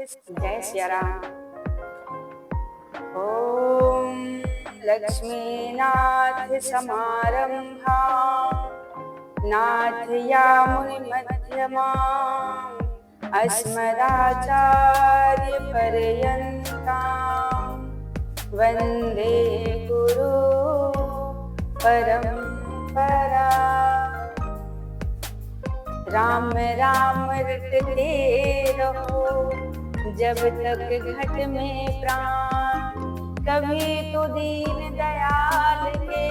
जय सिया राम। ओम लक्ष्मीनाथ समारंभा नाथयामुनि मध्यमाम् अस्मदाचार्य पर्यन्तां वन्दे गुरु परंपरा। राम राम रटते रहो जब तक घट में प्राण, कभी तो दीन दयाल के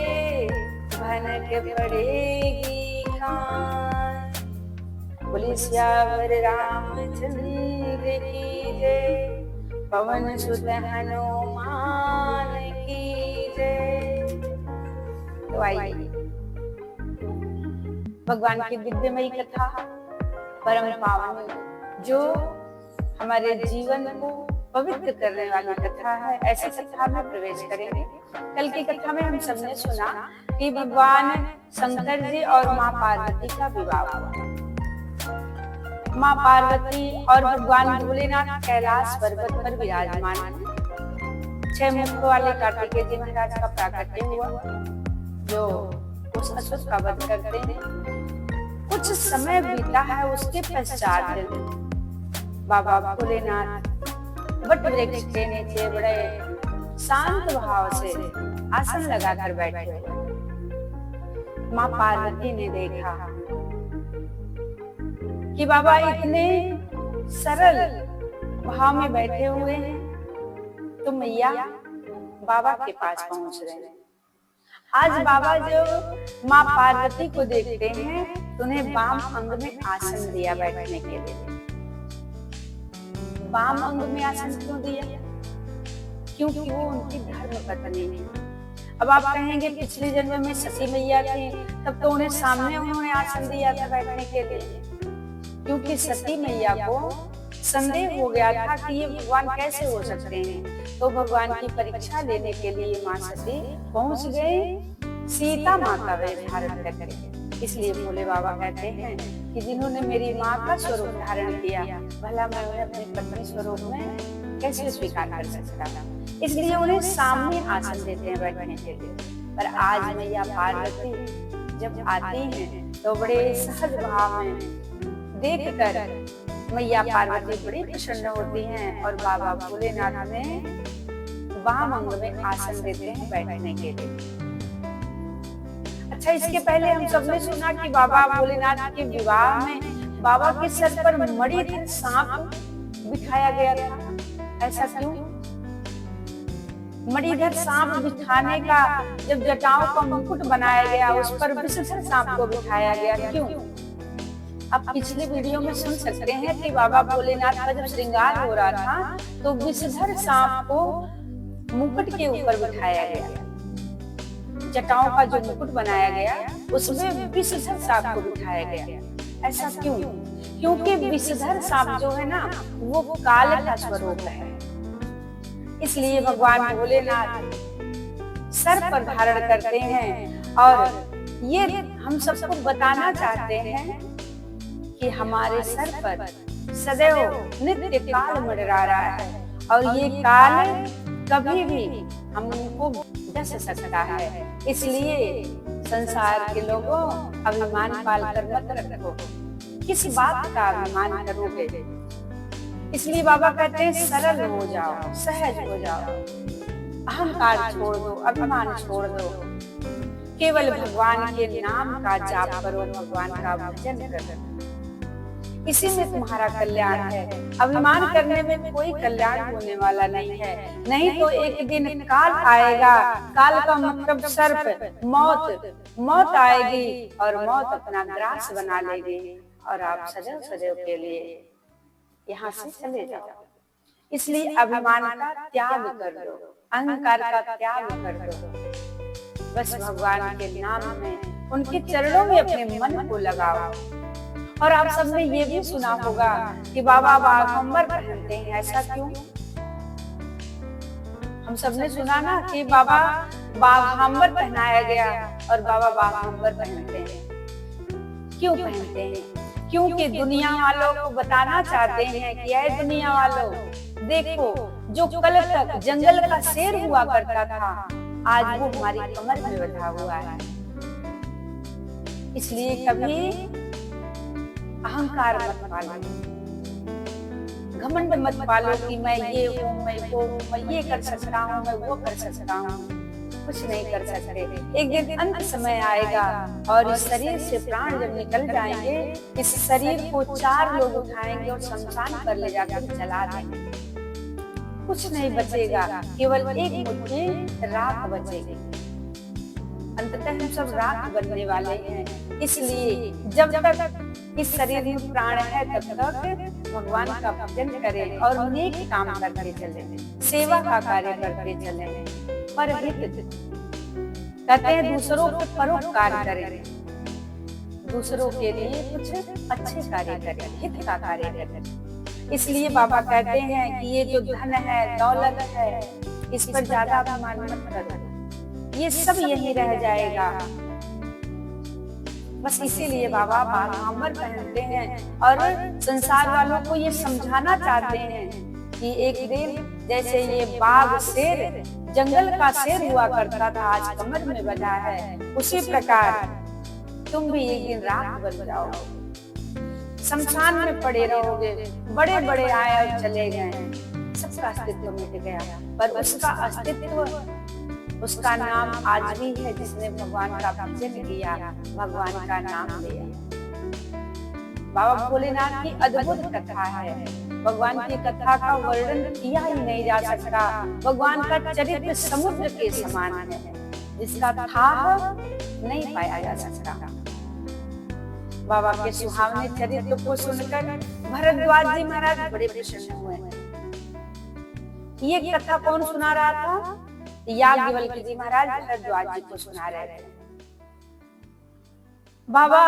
भनक पड़ेगी खान। बोलिए सियावर रामचंद्र की जय, पवन सुत हनुमान की जय। तो आइए भगवान की दिव्यमयी कथा, परम पावन, जो हमारे जीवन को पवित्र करने वाली कथा है, ऐसी कथा में प्रवेश करेंगे। कल की कथा में हम सबने सुना कि भगवान शंकर जी और माँ पार्वती का विवाह हुआ। माँ पार्वती और भगवान भोलेनाथ कैलाश पर्वत पर विराजमान हैं। 6 मुख वाले कार्तिकेय जी महाराज का प्राकट्य हुआ, जो उस असुर का वध करते हैं। कुछ समय बीता है, उसके पश्चात बाबा भोलेनाथ वट वृक्ष के नीचे बड़े शांत भाव से आसन लगाकर बैठे हुए। माँ पार्वती ने देखा कि बाबा इतने सरल भाव में बैठे हुए हैं, तो मैया बाबा के पास पहुंच रहे हैं। आज बाबा जो माँ पार्वती को देखते हैं, तो उन्हें वाम अंग में आसन दिया बैठने के लिए। वाम अंग में आसन क्यों दिया? क्योंकि वो उनकी धर्म पत्नी है। अब आप कहेंगे पिछले जन्म में सती मैया थी, तब तो उन्हें सामने उन्होंने आसन दिया था बैठने के लिए, क्योंकि सती मैया को संदेह हो गया था कि ये भगवान कैसे हो सकते हैं। तो भगवान की परीक्षा लेने के लिए माँ सती पहुंच गए सीता माँ का वेश धारण करके। इसलिए भोले बाबा कहते हैं कि जिन्होंने मेरी माँ का स्वरूप धारण किया, भला मैं उन्हें अपने पत्नी स्वरूप में कैसे स्वीकार कर सकता था। इसलिए उन्हें सामने आसन देते हैं बैठने के लिए। पर आज मैया पार्वती जब आती हैं, तो बड़े सहज भाव में देखकर मैया पार्वती बड़ी प्रसन्न होती हैं और बाबा भोलेनाथ ने वाम अंग में आसन देते हैं बैठने के लिए। अच्छा, इसके पहले हम सबने सुना कि बाबा भोलेनाथ के विवाह में बाबा के सर पर मणिधर सांप बिठाया गया था। ऐसा क्यों? मणिधर सांप बिठाने का जब जटाओं का मुकुट बनाया गया, उस पर विषधर सांप को बिठाया गया, क्यों? आप पिछले वीडियो में सुन सकते हैं कि बाबा भोलेनाथ का जब श्रृंगार हो रहा था, तो विषधर सांप को मुकुट के ऊपर बिठाया गया। जटाओं का जो मुकुट बनाया गया, उसमें विषधर सांप को बिठाया गया। ऐसा क्यों? क्योंकि विषधर सांप जो है ना, वो काल का स्वरूप है। इसलिए भगवान भोलेनाथ सर पर धारण करते हैं और ये हम सबको बताना चाहते हैं कि हमारे सर पर सदैव नित्य काल मंडरा रहा है, और ये काल कभी भी हमको डस सकता है। इसलिए संसार के लोगों, अभिमान पाल कर मत रखो। किस बात का अभिमान करोगे? इसलिए बाबा कहते हैं सरल हो जाओ, सहज हो जाओ, अहंकार छोड़ दो, अभिमान छोड़ दो, केवल भगवान के नाम का जाप करो, भगवान का भजन करो। इसी में तुम्हारा कल्याण है। अभिमान करने में कोई कल्याण होने वाला नहीं है। नहीं तो एक दिन काल आएगा, काल का मतलब सर्प, मौत आएगी और मौत अपना ग्रास बना लेगी और आप सदैव सदैव के लिए यहाँ से चले जाओ। इसलिए अभिमान का त्याग कर दो, अहंकार का त्याग कर दो। बस भगवान के नाम में, उनके चरणों में अपने मन को लगाओ। और आप सबने ये भी सुना होगा कि बाबा बाघंबर पहनते हैं। ऐसा क्यों? हम सबने सुना ना कि बाबा बाघंबर पहनाया गया और बाबा बाघंबर पहनते हैं। क्यों पहनते हैं? क्योंकि दुनिया वालों को बताना चाहते हैं कि ऐ दुनिया वालों, देखो जो कल तक जंगल का शेर हुआ करता था, आज वो हमारी कमर में बैठा हुआ है। इसलिए कभी अहंकार मत पालो, घमंड मत पालो कि मैं ये हूँ, मैं वो हूँ, मैं ये कर सकता हूँ, मैं वो कर सकता हूँ। कुछ नहीं कर सकते। एक दिन अंत समय आएगा और इस शरीर से प्राण जब निकल जाएंगे, इस शरीर को 4 लोग उठाएंगे और शमशान पर ले जाकर जला देंगे। कुछ नहीं बचेगा, केवल एक मुट्ठी राख बचेगी। अंततः हम सब राख बनने वाले हैं। इसलिए जब तक इस शरीर में प्राण है तब तक भगवान का भजन करें और नेक काम करते चले, सेवा का कार्य करते चले। पर हित कहते हैं दूसरों को परोपकार करें, दूसरों के लिए कुछ अच्छे कार्य करें, हित का कार्य करें। इसलिए बाबा कहते हैं कि ये जो धन है, दौलत है, इस पर ज्यादा अभिमान मत करो, ये सब यही रह जाएगा। बस इसीलिए बाबा बाघांबर पहनते हैं और संसार वालों को ये समझाना चाहते हैं कि एक दिन जैसे ये बाघ शेर जंगल का शेर हुआ करता था, आज कमर में बंधा है, उसी प्रकार तुम भी एक दिन राख बन जाओ, शमशान में पड़े रहोगे। बड़े बड़े आए और चले गए, सबका अस्तित्व मिट गया, पर उसका अस्तित्व, उसका नाम आज भी है। जिसने भगवान का भजन किया, भगवान का नाम लिया। बाबा भोलेनाथ की अद्भुत कथा है। भगवान की कथा का वर्णन किया ही नहीं जा सकता। भगवान का चरित्र समुद्र के समान है, जिसका था नहीं पाया जा सकता। बाबा के सुहावने चरित्र को सुनकर भरद्वाज जी महाराज बड़े प्रसन्न हुए। ये कथा कौन सुना रहा था? याज्ञवल्क्य जी महाराज भरद्वाज जी को सुना रहे थे। बाबा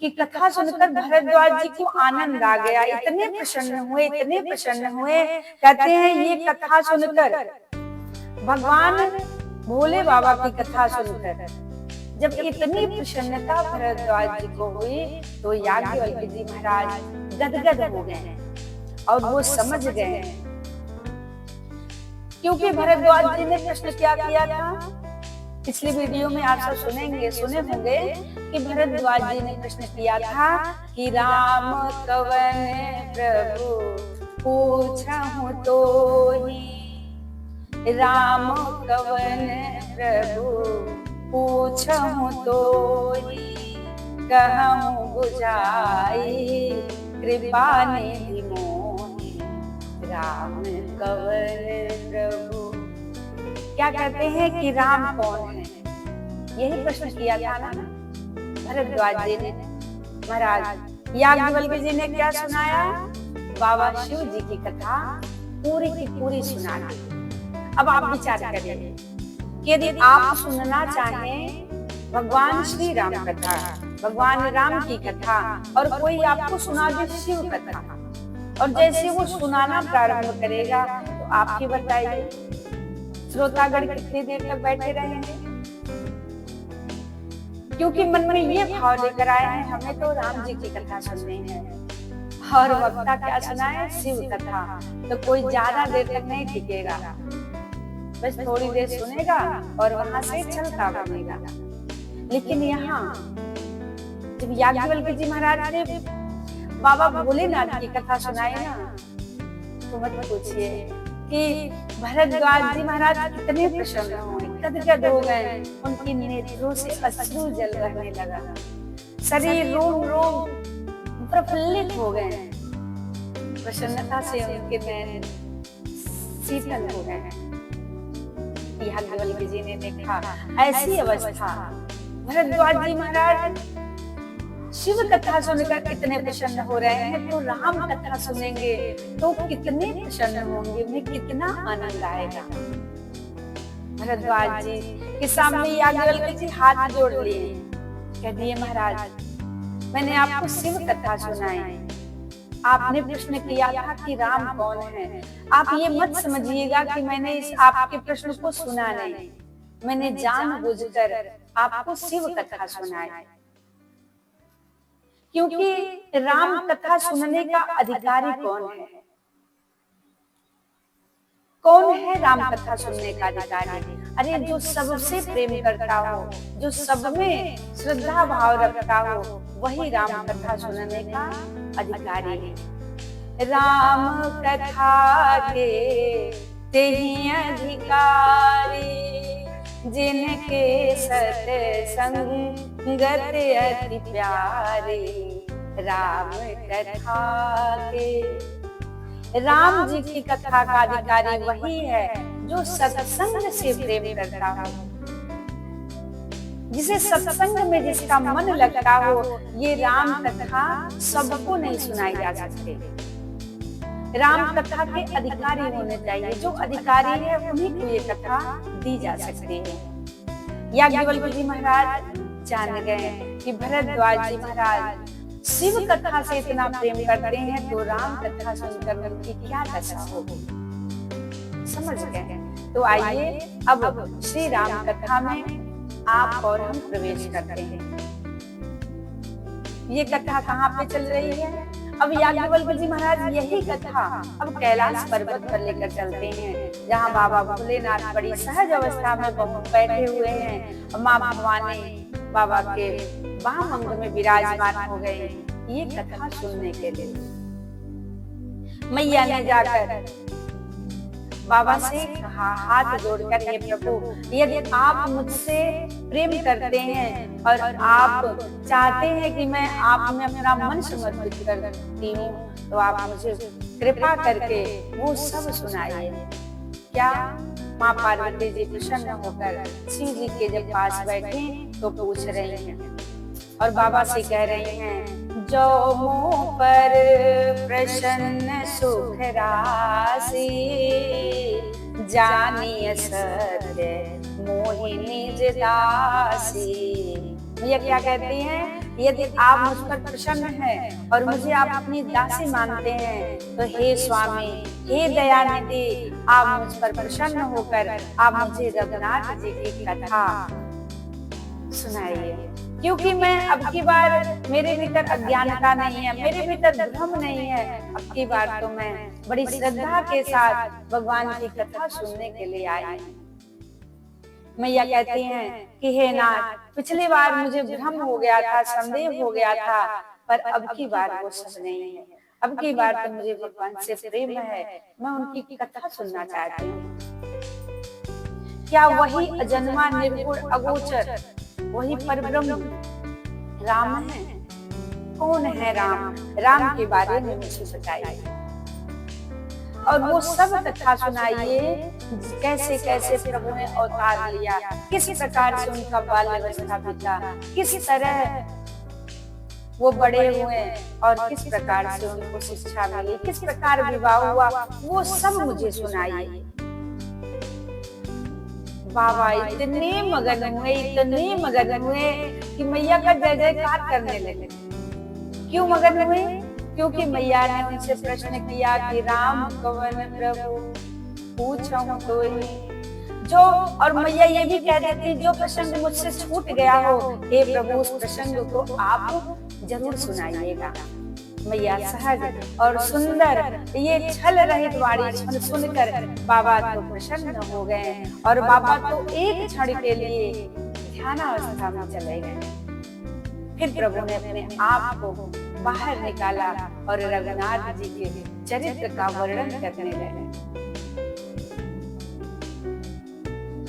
की कथा सुनकर भरद्वाज जी को आनंद आ गया, इतने प्रसन्न हुए, इतने प्रसन्न हुए। कहते हैं ये कथा सुनकर, भगवान भोले बाबा की कथा सुनकर जब इतनी प्रसन्नता भरद्वाज जी को हुई, तो याज्ञवल्क्य जी महाराज गदगद हो गए और वो समझ गए। क्योंकि भरद्वाज जी ने प्रश्न क्या किया था, पिछली वीडियो में आप सब सुने होंगे कि भरद्वाज जी ने प्रश्न किया था कि राम कवन प्रभु पूछहु तोहि, राम कवन प्रभु पूछहु तोहि, कहूँ बुझाई कृपा निधि मोहि, राम कवन प्रभु। क्या कहते हैं कि राम कौन है, यही प्रश्न किया था ना भरद्वाज जी ने। महाराज याज्ञवल्क्य जी ने क्या सुनाया? बाबा शिव जी की कथा पूरी की पूरी सुना दी। अब आप विचार करिए कि यदि आप सुनना चाहें भगवान श्री राम कथा, भगवान राम की कथा, और कोई आपको सुना दे शिव कथा, और जैसे वो सुनाना प्रारंभ करेगा तो आप ही बताइए श्रोतागण कितनी देर तक बैठे रहेंगे? क्योंकि मन में ये भाव लेकर आए हैं हमें तो राम जी की कथा सुननी है, और वक्ता क्या सुनाए? शिव कथा। तो कोई ज्यादा देर तक नहीं टिकेगा, बस थोड़ी देर सुनेगा और वहां से चलता बनेगा। लेकिन यहाँ जब याज्ञवल्क्य जी महाराज ने बाबा भोलेनाथ की कथा सुनाई ना, तो मत पूछिए कि भरद्वाज जी महाराज कितने प्रसन्न हुए, गदगद हो गए। उनकी नेत्रों से अश्रु जल बहने लगा, शरीर रोम रोम प्रफुल्लित हो गए, प्रसन्नता से उनके नैन शीतल हो गए। याज्ञवल्क्य जी ने देखा ऐसी अवस्था, भरद्वाज जी महाराज शिव कथा सुनकर कितने प्रसन्न हो रहे हैं, तो राम कथा सुनेंगे तो कितने प्रसन्न होंगे, उन्हें कितना आनंद आएगा। भरद्वाज जी के सामने याज्ञवल्क्य जी हाथ जोड़ लिए, कह दिए महाराज मैंने आपको शिव कथा सुनाई, आपने प्रश्न किया था कि राम कौन है। आप ये मत समझिएगा कि मैंने इस आपके प्रश्न को सुना नहीं, मैंने जानबूझकर आपको शिव कथा सुनाई। क्योंकि राम कथा सुनने का अधिकारी कौन है? कौन है राम कथा सुनने का अधिकारी? अरे जो सबसे प्रेम करता हो, जो सब में श्रद्धा भाव रखता हो, वही राम कथा सुनने का अधिकारी है। राम कथा के तेहि अधिकारी, जिनके सत्संगत अति प्यारे। राम कथा के, राम जी की कथा का अधिकारी वही है जो सत्संग से प्रेम करता हो, जिसे सत्संग में जिसका मन लगता हो। ये राम कथा सबको नहीं सुनाई जा सकती। राम कथा के अधिकारी होने चाहिए, जो अधिकारी है उन्हीं को ये कथा दी जा सकती है। याज्ञवल्क्य जी महाराज जान गए कि भरद्वाज जी महाराज शिव कथा से इतना प्रेम करते हैं, तो राम कथा सुनकर उनकी क्या दशा होगी, समझ गए। तो आइए अब श्री राम कथा में आप और हम प्रवेश करते हैं। ये कथा कहाँ पे चल रही है? अब याज्ञवल्क्य जी महाराज यही कथा अब कैलाश पर्वत पर लेकर चलते हैं, जहाँ बाबा भोलेनाथ बड़ी सहज अवस्था में बैठे हुए हैं और माँ भवानी बाबा के वाम अंग में विराजमान हो गए ये कथा सुनने के लिए। मैया ने जाकर बाबा से कहा, हाथ जोड़कर, हे प्रभु, यदि आप मुझसे प्रेम करते हैं और आप चाहते हैं कि मैं आप में अपना मन समर्पित करती हूँ, तो आप मुझे कृपा करके वो सब सुनाइए। क्या? माँ पार्वती जी प्रसन्न होकर शिव जी के जब पास बैठे तो पूछ रही हैं और बाबा से कह रही हैं, जो मुँह पर प्रसन्न सुख राशि, जानिए सत्य मोहिनी दासी। ये क्या कहती हैं? यदि आप मुझ पर प्रसन्न हैं और मुझे आप अपनी दासी मानते हैं, तो हे स्वामी, हे दयानिधि, आप मुझ पर प्रसन्न होकर आप मुझे रघुनाथ जी की कथा सुनाइए। क्योंकि मैं अब की बार, मेरे भीतर अज्ञानता नहीं है, मेरे भीतर भ्रम नहीं है। अब की बार तो मैं बड़ी श्रद्धा के साथ भगवान की कथा सुनने के लिए आई हूँ। मैया कहती हैं कि हे नाथ, पिछली बार मुझे भ्रम हो गया था, संदेह हो गया था, पर अब की बार वो सब नहीं है। अब की बार तो मुझे भगवान से प्रेम है, मैं उनकी कथा सुनना चाहती हूँ। क्या वही अजन्मा निर्गुण अगोचर, वही परब्रह्म राम है? कौन है राम? राम के बारे में मुझे बताइए और वो सब कथा सुनाइए, कैसे कैसे प्रभु ने अवतार लिया, किस प्रकार से उनका बाल अवस्था बीता, किस तरह वो बड़े हुए और किस प्रकार से उनको शिक्षा मिली, किस प्रकार विवाह हुआ, वो सब मुझे सुनाइए। बाबा इतने मगन हुए कि मैया का जय जयकार करने लगे। क्यों मगन हुए? क्योंकि मैया ने उनसे प्रश्न किया कि राम कवन प्रभु पूछूं तो ही जो, और मैया ये भी कह देती, जो प्रसंग मुझसे छूट गया हो, हे प्रभु, उस प्रसंग को आप जरूर सुनाइएगा। मैया सहज और सुंदर ये छल रहित वाणी सुनकर बाबा तो प्रसन्न हो गए और बाबा तो एक क्षण के लिए ध्यानावस्था में चले गए। फिर प्रभु ने अपने आप को बाहर निकाला और रघुनाथ जी के चरित्र का वर्णन करने लगे।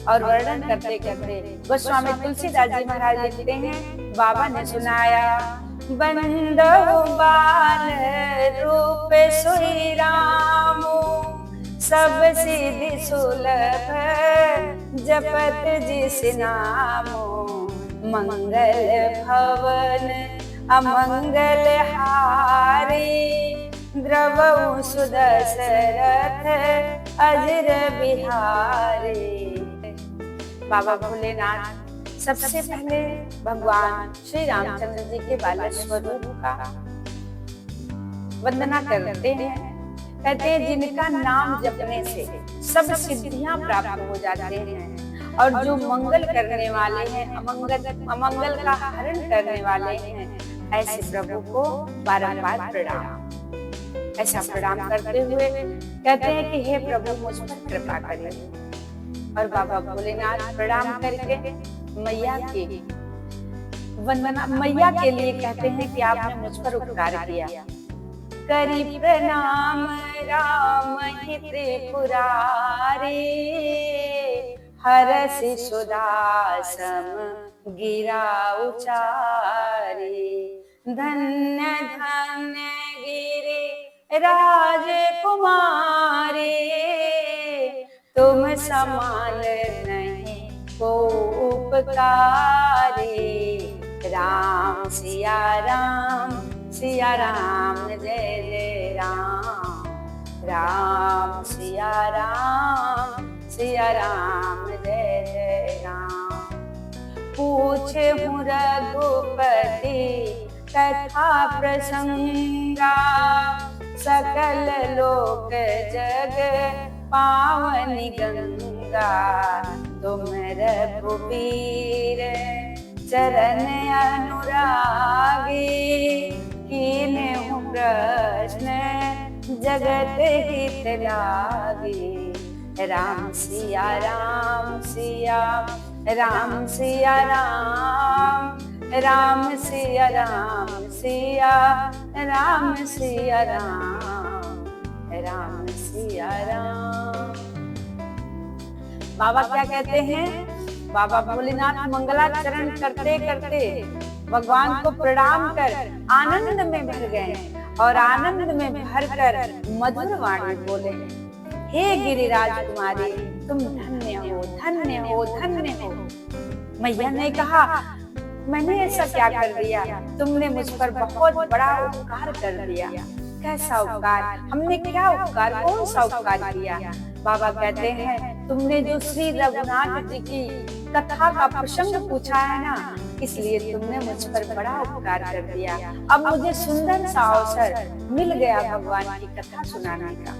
और वर्णन करते करते गोस्वामी तुलसीदास जी महाराज लिखते हैं, बाबा ने सुनाया, बंदो बाल रूप सोई रामो, सब सिद्धि सुलभ जपत जिस नामो, मंगल भवन अमंगल हारी, द्रवउ सुदशरथ अजर बिहारी। बाबा भोलेनाथ सबसे पहले भगवान श्री रामचंद्र जी के बाल स्वरूप का वंदना करते हैं। कहते हैं, जिनका नाम जपने से सब सिद्धियां प्राप्त हो जाते हैं और जो मंगल करने वाले हैं, अमंगल का हरण करने वाले हैं, ऐसे प्रभु को बारंबार प्रणाम। ऐसा प्रणाम करते हुए कहते हैं कि हे प्रभु मुझ पर कृपा करिए। और बाबा भोलेनाथ प्रणाम करके मैया के वंदना, मैया के लिए कहते हैं कि आपने मुझ पर उपकार किया। करी प्रणाम राम ही त्रिपुरारी, हरसि सुदासम गिरा उचारी। धन्य धन्य गिरि राजकुमारी, तुम समान नहीं को उपकारी। राम सिया राम जय जय राम। राम सिया राम जय जय राम। पूछे हूँ रघुपति कथा प्रसंगा, सकल लोक जग पावनी गंगा। तुम रघुवीर चरण अनुरागी, कीन्हु प्रश्न जगत हित लागी। राम सिया राम सिया राम सिया राम, राम सिया राम सिया राम सिया राम, राम सिया राम। बाबा क्या कहते हैं? बाबा भोलेनाथ मंगलाचरण करते करते भगवान को प्रणाम कर आनंद में भर गए और आनंद में भरकर मधुर वाणी बोले, हे गिरिराज कुमारी तुम धन्य हो धन्य हो धन्य हो। मैया ने कहा, मैंने ऐसा क्या कर दिया? तुमने मुझ पर बहुत बड़ा उपकार कर दिया। कैसा उपकार? हमने क्या उपकार, कौन सा उपकार किया? बाबा कहते हैं, तुमने जो श्री रघुनाथ जी की कथा का प्रसंग पूछा है ना, इसलिए तुमने मुझ पर बड़ा उपकार कर दिया। अब मुझे सुंदर सा अवसर मिल गया भगवान की कथा सुनाने का।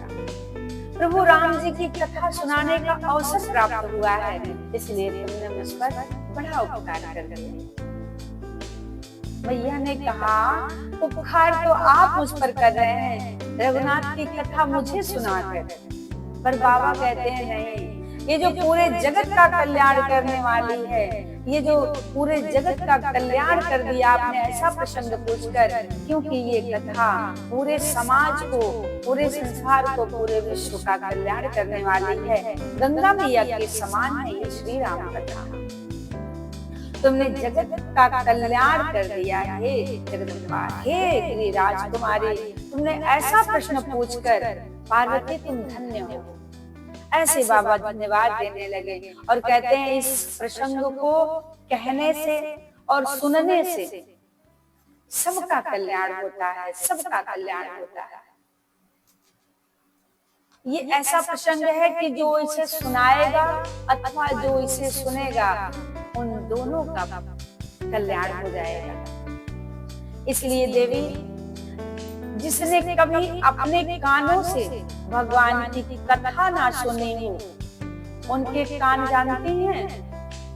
प्रभु राम जी की कथा सुनाने का अवसर प्राप्त हुआ है, इसलिए तुमने मुझ पर बड़ा उपकार कर दिया। मैया ने कहा, उपकार तो आप मुझ पर कर रहे हैं, रघुनाथ की कथा मुझे सुनाकर। पर बाबा कहते हैं नहीं, ये जो पूरे जगत का कल्याण करने वाली है, ये जो पूरे जगत का कल्याण कर दिया आपने ऐसा प्रसंग पूछकर, क्योंकि ये कथा पूरे समाज को, पूरे संसार को, पूरे विश्व का कल्याण करने वाली है। गंगा मैया के समान है ये श्री राम कथा। तुमने जगत का कल्याण कर दिया हे जगदम्बा, हे गिरिराज कुमारी। तुमने ऐसा प्रश्न पूछकर पार्वती तुम धन्य हो। ऐसे बाबा धन्यवाद देने लगे और कहते हैं, इस प्रसंग को कहने से और सुनने से सबका कल्याण होता है, सबका कल्याण होता है। ये ऐसा प्रसंग है कि जो इसे सुनाएगा अथवा जो इसे सुनेगा, उन दोनों का कल्याण हो जाएगा। इसलिए देवी, जिसने कभी अपने कानों से भगवान की कथा ना सुनी हो, उनके कान जानती हैं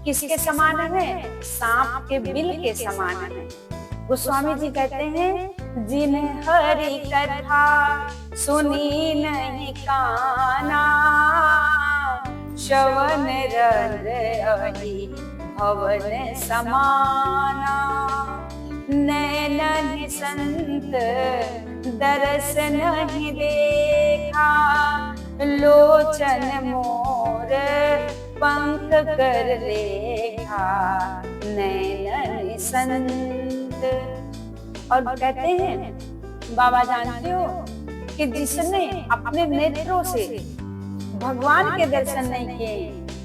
किसके समान है? सांप के बिल के समान है। गोस्वामी जी कहते हैं, जिन्हें हरि कथा सुनी नहीं काना, श्रवण रंग भवन समाना। नैनन संत दरस नहीं देखा, लोचन मोर पंख कर लेखा। नैनन संत। और कहते हैं, बाबा जानते हो कि जिसने अपने नेत्रों से भगवान के दर्शन नहीं किए,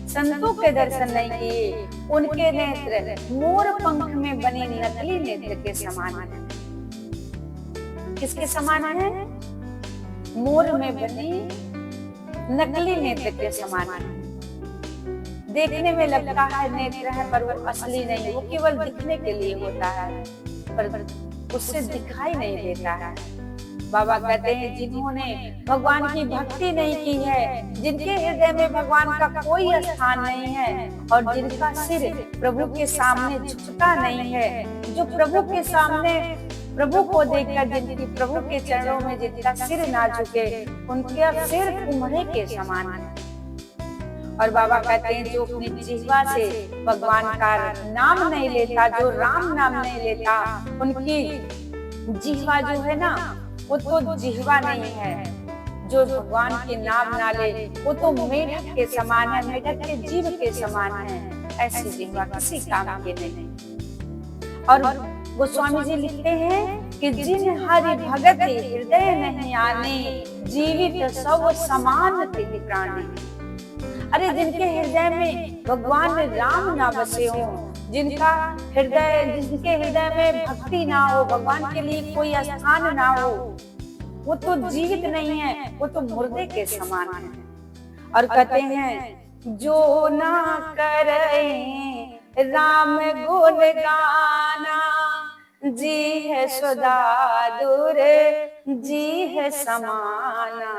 संतों के दर्शन नहीं किए, उनके नेत्र मोर पंख में बने नकली नेत्र के समान है। किसके समान है? मोर में बने नकली नेत्र के समान है। देखने में लगता है नेत्र है, पर वो असली नहीं, वो केवल दिखने के लिए होता है, पर उससे दिखाई नहीं देता है। बाबा कहते हैं जिन्होंने भगवान की भक्ति नहीं की है, जिनके हृदय में भगवान का कोई स्थान नहीं है और जिनका सिर प्रभु के सामने झुकता नहीं है, जो प्रभु के सामने प्रभु को देखकर जिनकी प्रभु के चरणों में जिनका सिर ना झुके, उनका सिर कुम्हड़े के समान है। और बाबा कहते हैं जो अपनी जिह्वा से भगवान का नाम नहीं लेता, जो राम नाम नहीं लेता, उनकी जिह्वा जो है ना वो तो जिह्वा नहीं है। जो भगवान के नाम ना ले वो तो मेढक के समान है, मेढक के जीव के समान है। ऐसी जिह्वा किसी काम के नहीं। और गोस्वामी जी लिखते हैं कि जिन हरि भगत हृदय नहीं आने, जीवित सब समान तिहि प्राणी। अरे जिनके हृदय में भगवान राम ना बसे हो, जिनके हृदय में भक्ति ना हो, भगवान के लिए कोई स्थान ना हो, वो तो जीवित नहीं है, वो तो मुर्दे के समान है। और कहते हैं जो ना करे राम गुण गाना, जी है सदा दूर जी है समाना।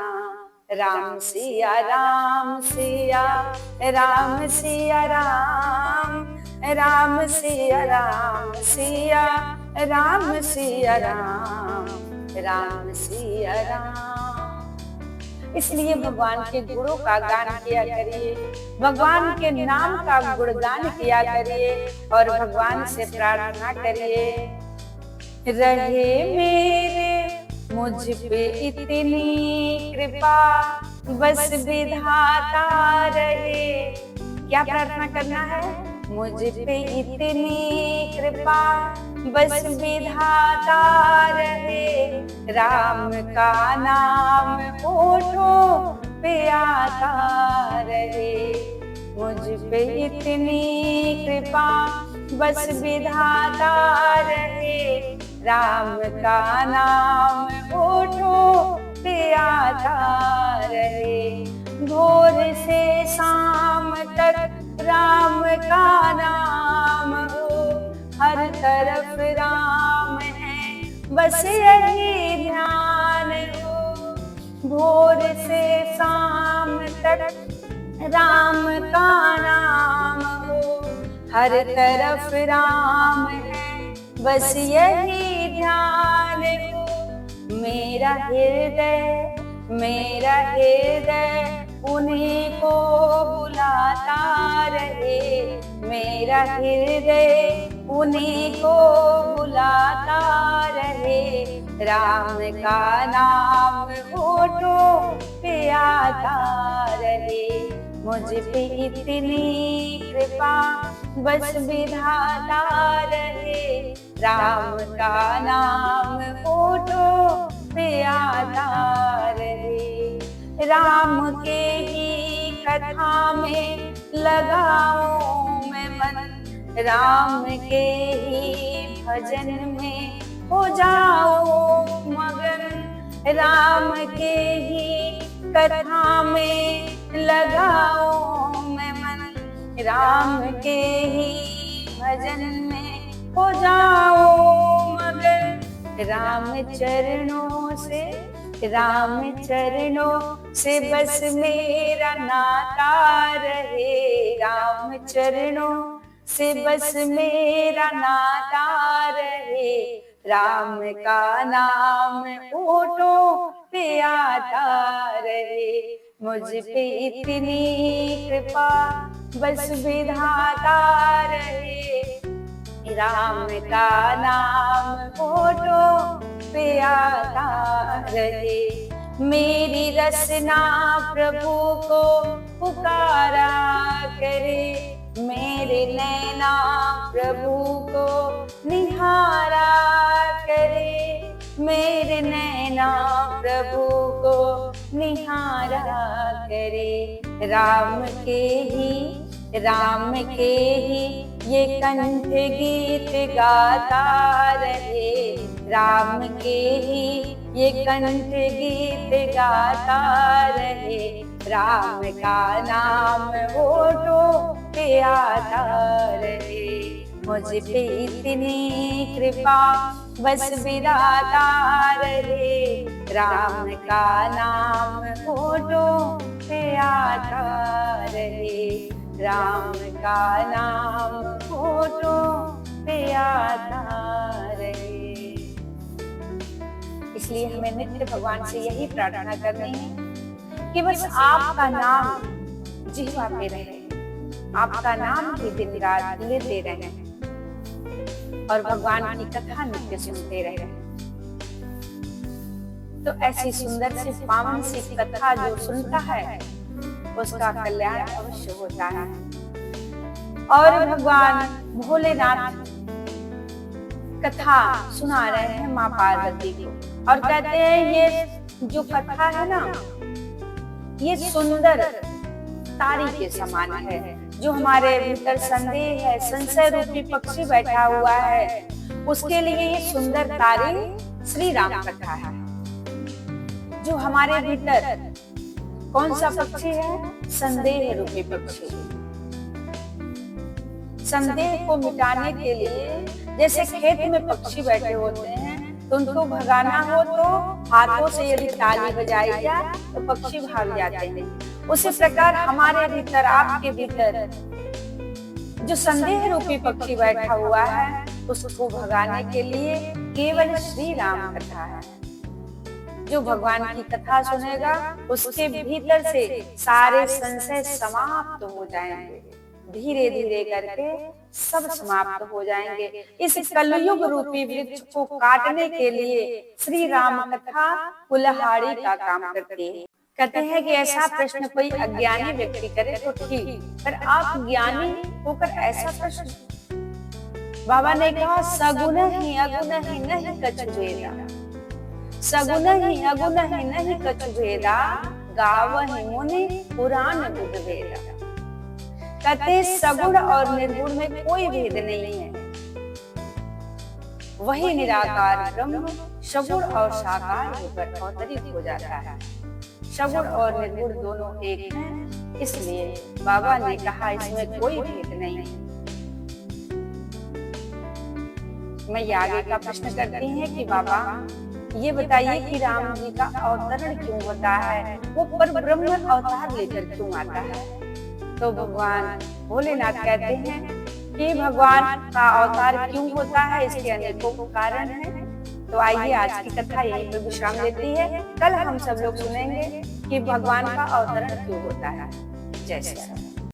राम सिया राम सिया राम सिया राम, राम सिया राम सिया राम सिया राम, राम सिया राम। इसलिए भगवान के गुणों का गान किया करिए, भगवान के नाम का गुणगान किया करिए और भगवान से प्रार्थना करिए, रहे मेरे मुझ पे इतनी कृपा, बस विधाता रहे। क्या प्रार्थना करना है? मुझ पे इतनी कृपा, बस विधाता रहे। राम का नाम होठों पे आता रहे। मुझ पे इतनी कृपा, बस विधाता रहे। राम का नाम होठों पे आता रहे। भोर से शाम तक राम का नाम हो, हर तरफ राम है, बस यही ध्यान हो। भोर से शाम तक राम का नाम हो, हर तरफ राम है, बस यही ध्यान हो। मेरा हृदय उन्हीं को बुलाता रहे। मेरा हृदय उन्हीं को बुलाता रहे। राम का नाम होठों पे आता रहे। मुझ पे इतनी कृपा, बस विधाता रहे। राम का नाम होठों पे आता रहे। राम के ही कथा में लगाऊं मैं मन, राम के ही भजन में हो जाऊं मगन। राम के ही कथा में लगाऊं मैं मन, राम के ही भजन में हो जाऊं मगन। राम चरणों से बस मेरा नाता रहे। राम चरणों से बस मेरा नाता रहे। राम का नाम होठों पे आता रहे। मुझ पे इतनी कृपा, बस विधाता रहे। राम का नाम होठों पे आता रहे। मेरी रसना प्रभु को पुकारा करे। मेरे नैना प्रभु को निहारा करे। मेरे नैना प्रभु को निहारा करे। राम के ही ये कंठ गीत गाता रहे। राम के ही ये कंठ गीत गाता रहे। राम का नाम होठों पे आता रहे। मुझ पे इतनी कृपा, बस विधाता रहे, राम का नाम होठों पे आता रहे, राम का नाम होठों पे आता रहे। इसलिए हमें नित्य भगवान से यही प्रार्थना करनी है कि बस आपका नाम जिह्वा पे रहे, आपका नाम ही दिन रात लेते रहे और भगवान की कथा नित्य सुनते रहे। तो ऐसी सुंदर सी पावन सी कथा जो सुनता है उसका कल्याण अवश्य होता है। और भगवान भोलेनाथ कथा सुना रहे हैं माँ पार्वती को और कहते हैं ये जो कथा है ना, ये सुंदर तारे के समान है। जो हमारे भीतर संदेह है, संशय रूपी पक्षी बैठा हुआ है, उसके लिए ये सुंदर तारे श्री राम कथा है। जो हमारे भीतर कौन सा पक्षी है? संदेह रूपी पक्षी। संदेह को मिटाने के लिए जैसे खेत में पक्षी बैठे होते हैं तो उनको भगाना हो तो हाथों से यदि ताली बजाई जाए तो पक्षी भाग जाते हैं। उसी प्रकार हमारे भीतर, आपके भीतर जो संदेह रूपी पक्षी बैठा हुआ है उसको भगाने के लिए केवल श्री राम कथा है। जो भगवान की कथा सुनेगा उसके भीतर से सारे संशय समाप्त हो जाएंगे, धीरे धीरे करके सब समाप्त हो जाएंगे। इस कलयुग रूपी वृक्ष को काटने के लिए श्री राम कथा कुल्हाड़ी का काम करती है। कहते हैं कि ऐसा प्रश्न कोई अज्ञानी व्यक्ति करे तो ठीक, पर आप ज्ञानी होकर ऐसा प्रश्न। बाबा ने कहा सगुन ही अगुन ही नहीं कछु भेदा, सगुन ही अगुन ही नहीं कछु भेदा, गावहि मुनि पुराण बुध वेदा। कहते सगुण और निर्गुण में कोई भेद नहीं है, वही निराकार ब्रह्म सगुण और साकार होकर अवतरित हो जाता है। सगुण और निर्गुण दोनों एक हैं, इसलिए बाबा ने कहा इसमें कोई भेद नहीं है। मैं ये आगे का प्रश्न करती हैं कि बाबा ये बताइए कि राम जी का अवतरण क्यों होता है, वो पर ब्रह्म अवतार लेकर क्यों आता है? तो भगवान भोलेनाथ कहते हैं कि भगवान का अवतार क्यों होता है, इसके अनेकों कारण हैं। तो आइए आज की कथा यहीं पर विश्राम लेती है। कल हम सब लोग सुनेंगे कि भगवान का अवतरण क्यों होता है। जय श्री राम।